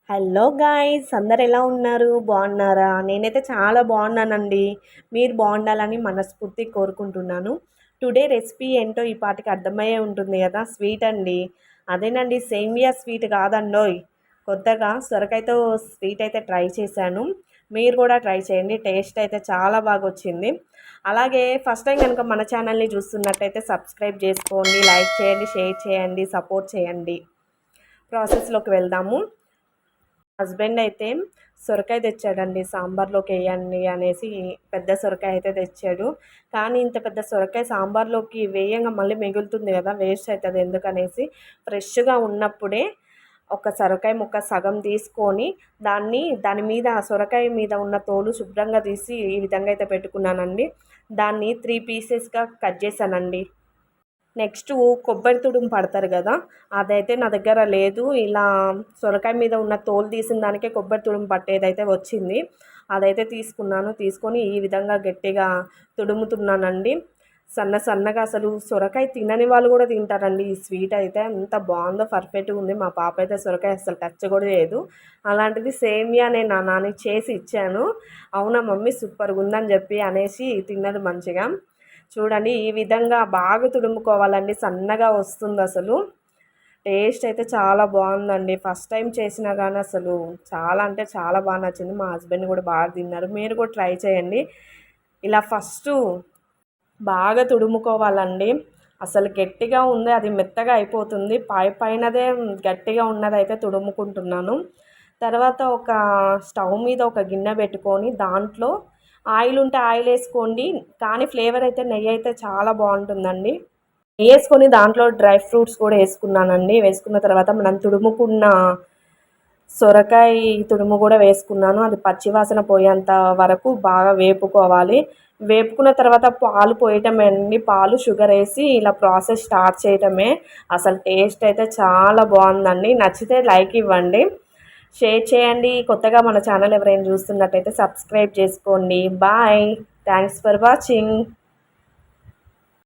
Hello guys, అందరు ఎలా ఉన్నారు? బాగున్నారా? నేనైతే చాలా బాగున్నానండి. మీరు బాగుండాలని మనస్ఫూర్తి కోరుకుంటున్నాను. టుడే రెసిపీ ఏంటో ఈ పాటికి అర్థమయ్యే ఉంటుంది కదా. స్వీట్ అండి. అదేనండి, సేమియా స్వీట్ కాదండోయ్. కొత్తగా సొరకాయతో స్వీట్ అయితే ట్రై చేశాను. మీరు కూడా ట్రై చేయండి. టేస్ట్ అయితే చాలా బాగా వచ్చింది. అలాగే ఫస్ట్ టైం కనుక మన ఛానల్ని చూస్తున్నట్టయితే సబ్స్క్రైబ్ చేసుకోండి, లైక్ చేయండి, షేర్ చేయండి, సపోర్ట్ చేయండి. ప్రాసెస్లోకి వెళ్దాము. హస్బెండ్ అయితే సొరకాయ తెచ్చాడండి, సాంబార్లోకి వేయండి అనేసి పెద్ద సొరకాయ అయితే తెచ్చాడు. కానీ ఇంత పెద్ద సొరకాయ సాంబార్లోకి వేయంగా మళ్ళీ మిగులుతుంది కదా, వేస్ట్ అవుతుంది ఎందుకనేసి ఫ్రెష్గా ఉన్నప్పుడే ఒక సొరకాయ ముక్క సగం తీసుకొని దాని మీద సొరకాయ మీద ఉన్న తోలు శుభ్రంగా తీసి ఈ విధంగా అయితే పెట్టుకున్నానండి. దాన్ని 3 పీసెస్గా కట్ చేశానండి. నెక్స్ట్ కొబ్బరి తుడుము పడతారు కదా, అదైతే నా దగ్గర లేదు. ఇలా సొరకాయ మీద ఉన్న తోలు తీసిన దానికే కొబ్బరి తుడుము పట్టేదైతే వచ్చింది. అదైతే తీసుకొని ఈ విధంగా గట్టిగా తుడుముతున్నానండి. సన్నగా. అసలు సొరకాయ తినని వాళ్ళు కూడా తింటారండి. ఈ స్వీట్ అయితే ఎంత బాగుందో, పర్ఫెక్ట్గా ఉంది. మా పాప అయితే సొరకాయ అసలు టచ్ కూడా చేయదు. అలాంటిది సేమియా నేను నా నాన్నకి చేసి ఇచ్చాను. అవునా మమ్మీ, సూపర్గా ఉందని చెప్పి అనేసి తిన్నది మంచిగా. చూడండి, ఈ విధంగా బాగా తుడుముకోవాలండి, సన్నగా వస్తుంది. అసలు టేస్ట్ అయితే చాలా బాగుందండి. ఫస్ట్ టైం చేసినా కానీ అసలు చాలా అంటే చాలా బాగా నచ్చింది. మా హస్బెండ్ కూడా బాగా తిన్నారు. మీరు కూడా ట్రై చేయండి. ఇలా ఫస్ట్ బాగా తుడుముకోవాలండి. అసలు గట్టిగా ఉంది, అది మెత్తగా అయిపోతుంది. పైనదే గట్టిగా ఉన్నదైతే తుడుముకుంటున్నాను. తర్వాత ఒక స్టవ్ మీద ఒక గిన్నె పెట్టుకొని దాంట్లో ఆయిల్ ఉంటే ఆయిల్ వేసుకోండి, కానీ ఫ్లేవర్ అయితే నెయ్యి అయితే చాలా బాగుంటుందండి. నెయ్యి వేసుకొని దాంట్లో డ్రై ఫ్రూట్స్ కూడా వేసుకున్నానండి. వేసుకున్న తర్వాత మనం తుడుముకున్న సొరకాయ తుడుము కూడా వేసుకున్నాను. అది పచ్చివాసన పోయేంత వరకు బాగా వేపుకోవాలి. వేపుకున్న తర్వాత పాలు పోయటమే అండి. పాలు షుగర్ వేసి ఇలా ప్రాసెస్ స్టార్ట్ చేయటమే. అసలు టేస్ట్ అయితే చాలా బాగుందండి. నచ్చితే లైక్ ఇవ్వండి, షేర్ చేయండి. కొత్తగా మన ఛానల్ ఎవరైనా చూస్తున్నట్టయితే సబ్స్క్రైబ్ చేసుకోండి. Bye, thanks for watching.